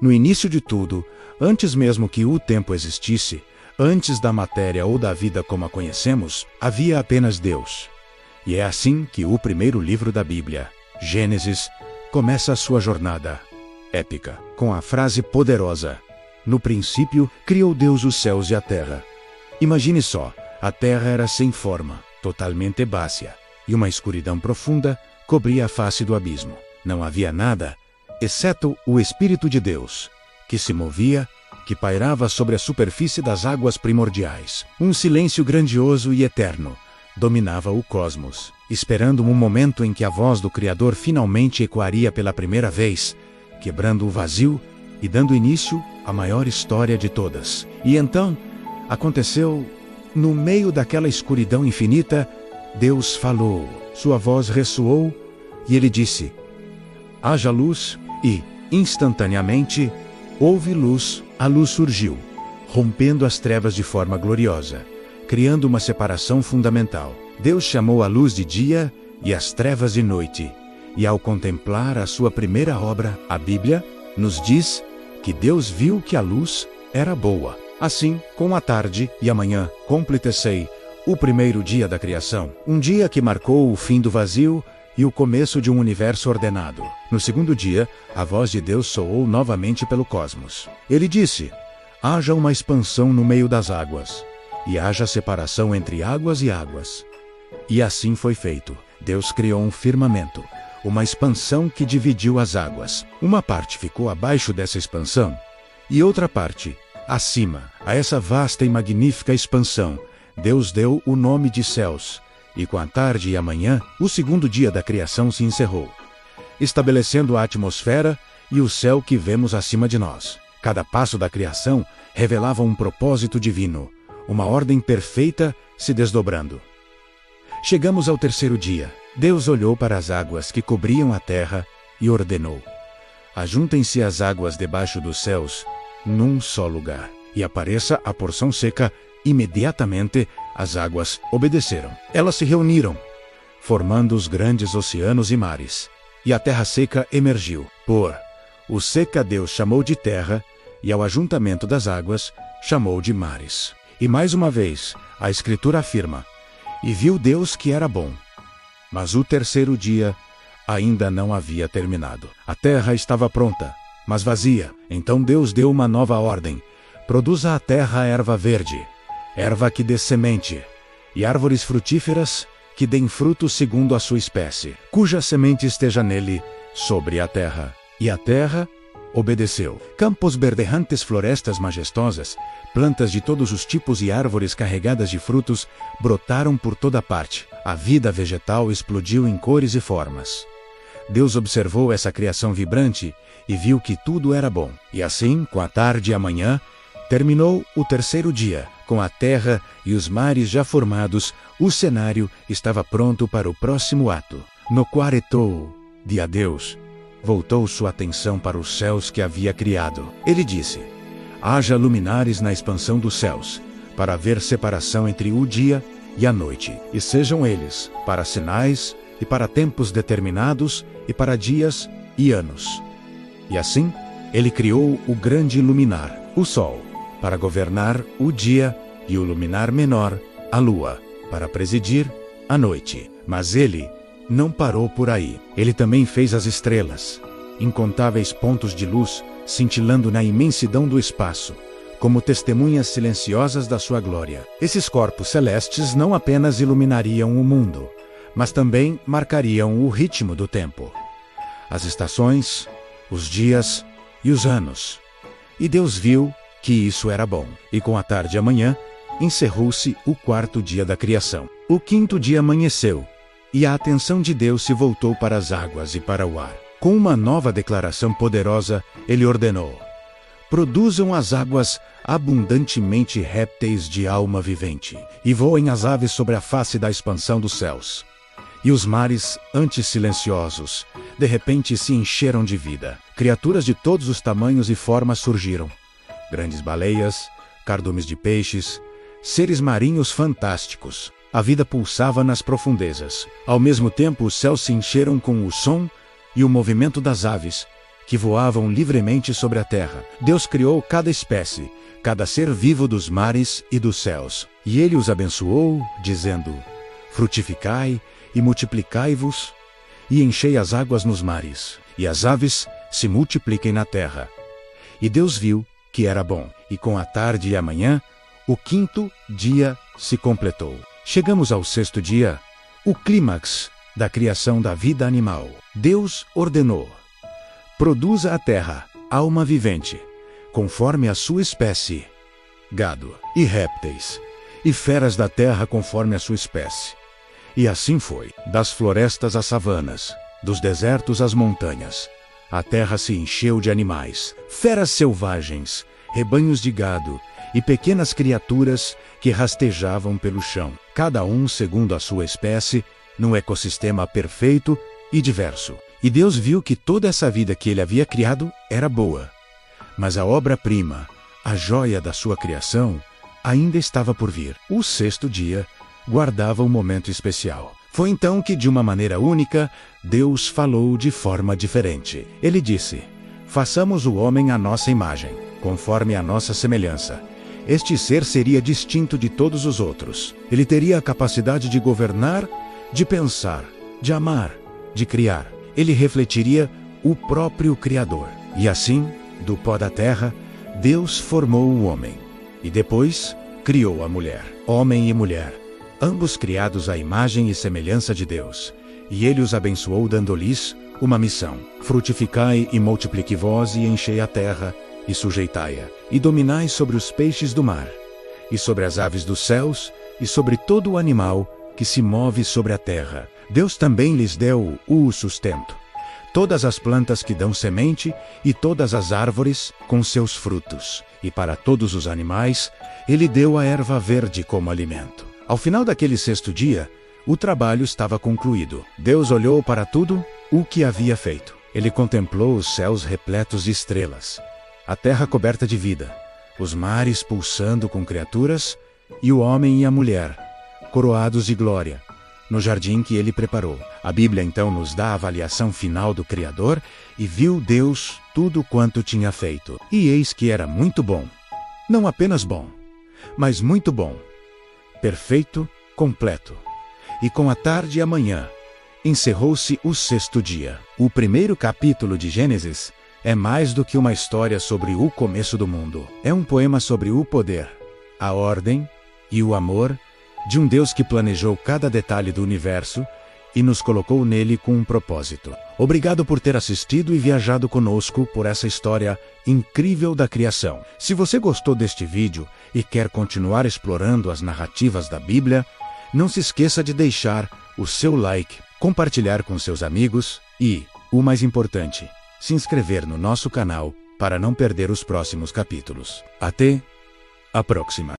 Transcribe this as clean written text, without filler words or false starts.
No início de tudo, antes mesmo que o tempo existisse, antes da matéria ou da vida como a conhecemos, havia apenas Deus. E é assim que o primeiro livro da Bíblia, Gênesis, começa a sua jornada épica, com a frase poderosa: no princípio, criou Deus os céus e a terra. Imagine só, a terra era sem forma, totalmente herbácea, e uma escuridão profunda cobria a face do abismo. Não havia nada, exceto o Espírito de Deus, que se movia, que pairava sobre a superfície das águas primordiais. Um silêncio grandioso e eterno dominava o cosmos, esperando um momento em que a voz do Criador finalmente ecoaria pela primeira vez, quebrando o vazio e dando início à maior história de todas. E então, aconteceu, no meio daquela escuridão infinita, Deus falou, sua voz ressoou e ele disse: haja luz, e, instantaneamente, houve luz, a luz surgiu, rompendo as trevas de forma gloriosa, criando uma separação fundamental. Deus chamou a luz de dia e as trevas de noite, e ao contemplar a sua primeira obra, a Bíblia, nos diz que Deus viu que a luz era boa. Assim, com a tarde e a manhã, completecei o primeiro dia da criação, um dia que marcou o fim do vazio e o começo de um universo ordenado. No segundo dia, a voz de Deus soou novamente pelo cosmos. Ele disse: haja uma expansão no meio das águas, e haja separação entre águas e águas. E assim foi feito. Deus criou um firmamento, uma expansão que dividiu as águas. Uma parte ficou abaixo dessa expansão, e outra parte acima. A essa vasta e magnífica expansão, Deus deu o nome de céus. E com a tarde e a manhã, o segundo dia da criação se encerrou, estabelecendo a atmosfera e o céu que vemos acima de nós. Cada passo da criação revelava um propósito divino, uma ordem perfeita se desdobrando. Chegamos ao terceiro dia. Deus olhou para as águas que cobriam a terra e ordenou: ajuntem-se as águas debaixo dos céus num só lugar, e apareça a porção seca. Imediatamente, as águas obedeceram. Elas se reuniram, formando os grandes oceanos e mares, e a terra seca emergiu. O seca Deus chamou de terra, e ao ajuntamento das águas chamou de mares. E mais uma vez, a Escritura afirma: e viu Deus que era bom. Mas o terceiro dia ainda não havia terminado. A terra estava pronta, mas vazia. Então Deus deu uma nova ordem: produza a terra erva verde, erva que dê semente, e árvores frutíferas que deem fruto segundo a sua espécie, cuja semente esteja nele, sobre a terra. E a terra obedeceu. Campos verdejantes, florestas majestosas, plantas de todos os tipos e árvores carregadas de frutos brotaram por toda parte. A vida vegetal explodiu em cores e formas. Deus observou essa criação vibrante e viu que tudo era bom. E assim, com a tarde e a manhã, terminou o terceiro dia. Com a terra e os mares já formados, o cenário estava pronto para o próximo ato. No quarto dia, Deus voltou sua atenção para os céus que havia criado. Ele disse: haja luminares na expansão dos céus, para haver separação entre o dia e a noite, e sejam eles para sinais e para tempos determinados e para dias e anos. E assim, ele criou o grande luminar, o sol, para governar o dia, e o luminar menor, a lua, para presidir a noite. Mas ele não parou por aí. Ele também fez as estrelas, incontáveis pontos de luz cintilando na imensidão do espaço, como testemunhas silenciosas da sua glória. Esses corpos celestes não apenas iluminariam o mundo, mas também marcariam o ritmo do tempo, as estações, os dias e os anos. E Deus viu que isso era bom. E com a tarde e a manhã, encerrou-se o quarto dia da criação. O quinto dia amanheceu, e a atenção de Deus se voltou para as águas e para o ar. Com uma nova declaração poderosa, ele ordenou: produzam as águas abundantemente répteis de alma vivente, e voem as aves sobre a face da expansão dos céus. E os mares, antes silenciosos, de repente se encheram de vida. Criaturas de todos os tamanhos e formas surgiram. Grandes baleias, cardumes de peixes, seres marinhos fantásticos. A vida pulsava nas profundezas. Ao mesmo tempo, os céus se encheram com o som e o movimento das aves, que voavam livremente sobre a terra. Deus criou cada espécie, cada ser vivo dos mares e dos céus. E ele os abençoou, dizendo: frutificai e multiplicai-vos, e enchei as águas nos mares, e as aves se multipliquem na terra. E Deus viu que era bom, e com a tarde e a manhã, o quinto dia se completou. Chegamos ao sexto dia, o clímax da criação da vida animal. Deus ordenou: produza a terra alma vivente, conforme a sua espécie, gado e répteis, e feras da terra conforme a sua espécie. E assim foi. Das florestas às savanas, dos desertos às montanhas, a terra se encheu de animais, feras selvagens, rebanhos de gado e pequenas criaturas que rastejavam pelo chão, cada um segundo a sua espécie, num ecossistema perfeito e diverso. E Deus viu que toda essa vida que ele havia criado era boa. Mas a obra-prima, a joia da sua criação, ainda estava por vir. O sexto dia guardava um momento especial. Foi então que, de uma maneira única, Deus falou de forma diferente. Ele disse: façamos o homem à nossa imagem, conforme a nossa semelhança. Este ser seria distinto de todos os outros. Ele teria a capacidade de governar, de pensar, de amar, de criar. Ele refletiria o próprio Criador. E assim, do pó da terra, Deus formou o homem. E depois, criou a mulher. Homem e mulher, ambos criados à imagem e semelhança de Deus. E ele os abençoou dando-lhes uma missão: frutificai e multipliquai-vos e enchei a terra, e sujeitai-a, e dominai sobre os peixes do mar, e sobre as aves dos céus, e sobre todo o animal que se move sobre a terra. Deus também lhes deu o sustento, todas as plantas que dão semente, e todas as árvores com seus frutos. E para todos os animais, ele deu a erva verde como alimento. Ao final daquele sexto dia, o trabalho estava concluído. Deus olhou para tudo o que havia feito. Ele contemplou os céus repletos de estrelas, a terra coberta de vida, os mares pulsando com criaturas, e o homem e a mulher, coroados de glória, no jardim que ele preparou. A Bíblia então nos dá a avaliação final do Criador: e viu Deus tudo quanto tinha feito. E eis que era muito bom. Não apenas bom, mas muito bom, perfeito, completo. E com a tarde e a manhã, encerrou-se o sexto dia. O primeiro capítulo de Gênesis é mais do que uma história sobre o começo do mundo. É um poema sobre o poder, a ordem e o amor de um Deus que planejou cada detalhe do universo e nos colocou nele com um propósito. Obrigado por ter assistido e viajado conosco por essa história incrível da criação. Se você gostou deste vídeo e quer continuar explorando as narrativas da Bíblia, não se esqueça de deixar o seu like, compartilhar com seus amigos e, o mais importante, se inscrever no nosso canal para não perder os próximos capítulos. Até a próxima!